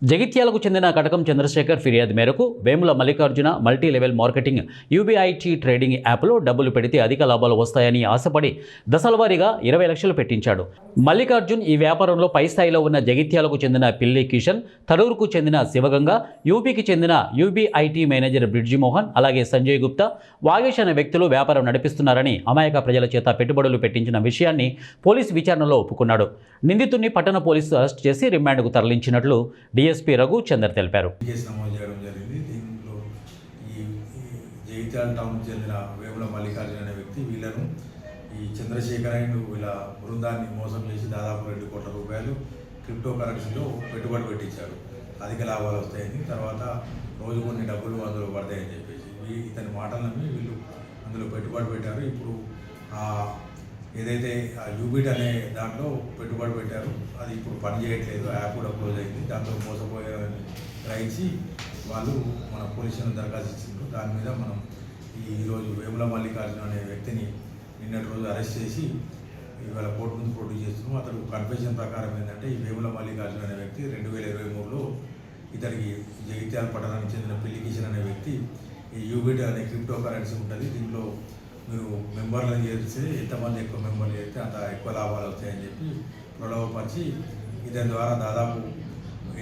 జగిత్యాలకు చెందిన కటకం చంద్రశేఖర్ ఫిర్యాదు మేరకు Vemula Mallikarjuna multi level marketing UBIT trading యాప్లో డబ్బులు పెడితే అధిక లాభాలు వస్తాయని ఆశపడి దశలవారీగా 20 లక్షలు పెట్టించాడు. మల్లికార్జున్ ఈ వ్యాపారంలో పై స్థాయిలో ఉన్న జగిత్యాలకు చెందిన పిల్లి కిషన్, తరూరుకు చెందిన శివగంగ, యూపీకి చెందిన యూబీఐటీ మేనేజర్ బ్రిడ్జి మోహన్, అలాగే సంజయ్ గుప్తా, వాగేష్ అనే వ్యక్తులు వ్యాపారం నడిపిస్తున్నారని అమాయక ప్రజల చేత పెట్టుబడులు పెట్టించిన విషయాన్ని పోలీసు విచారణలో ఒప్పుకున్నాడు. నిందితుడిని పట్టణ పోలీసులు అరెస్ట్ చేసి రిమాండ్కు తరలించినట్లు డీఎస్పీ రఘు చందర్ తెలిపారు. నమోదు చేయడం జరిగింది. దీంట్లో ఈ జగిత్యాల టౌన్ చెందిన వేముల మల్లికార్జున అనే వ్యక్తి వీళ్ళను ఈ చంద్రశేఖర్ అండ్ వీళ్ళ బృందాన్ని మోసం చేసి దాదాపు 2 కోట్ల రూపాయలు క్రిప్టో కరెన్సీలో పెట్టుబడి పెట్టించాడు. అధిక లాభాలు వస్తాయని, తర్వాత రోజు కొన్ని డబ్బులు అందులో పడతాయని చెప్పేసి ఇతని మాటలు నమ్మి వీళ్ళు అందులో పెట్టుబడి పెట్టారు. ఇప్పుడు ఏదైతే యూబిట్ అనే దాంట్లో పెట్టుబడి పెట్టారు, అది ఇప్పుడు పని చేయట్లేదు, యాప్ కూడా క్లోజ్ అయింది. దాంట్లో మోసపోయారని గ్రహించి వాళ్ళు మన పోలీసులను దరఖాస్తు ఇచ్చిండ్రు. దాని మీద మనం ఈరోజు వేముల మల్లికార్జున అనే వ్యక్తిని నిన్నటి రోజు అరెస్ట్ చేసి ఇవాళ కోర్టు ముందు ప్రొడ్యూస్ చేస్తున్నాం. అతడు కన్ఫెషన్ ప్రకారం ఏంటంటే ఈ వేముల మల్లికార్జున అనే వ్యక్తి 2023లో ఇతనికి జగిత్యాల పట్టణానికి చెందిన పిల్లి కిషన్ అనే వ్యక్తి ఈ యూబిట్ అనే క్రిప్టో కరెన్సీ ఉంటుంది, దీంట్లో మీరు మెంబర్లను చేస్తే ఎంతమంది ఎక్కువ మెంబర్లు చేస్తే అంత ఎక్కువ లాభాలు వస్తాయని చెప్పి ప్రలోభపరిచి ఇతని ద్వారా దాదాపు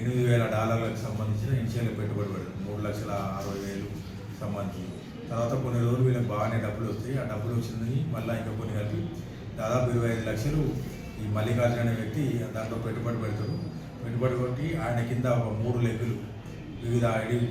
$8,000 సంబంధించిన ఇనిషియల్ పెట్టుబడి పెడతారు. 3,60,000 సంబంధించి తర్వాత కొన్ని రోజులు వీళ్ళకి బాగానే డబ్బులు వస్తాయి. ఆ డబ్బులు వచ్చినాయి మళ్ళీ ఇంకా కొన్ని కలిపి దాదాపు 25 లక్షలు ఈ మల్లికార్జున అనే వ్యక్తి దాంట్లో పెట్టుబడి పెడతాడు. పెట్టుబడి కొట్టి ఆయన కింద ఒక 3 లెగ్గులు వివిధ ఐడి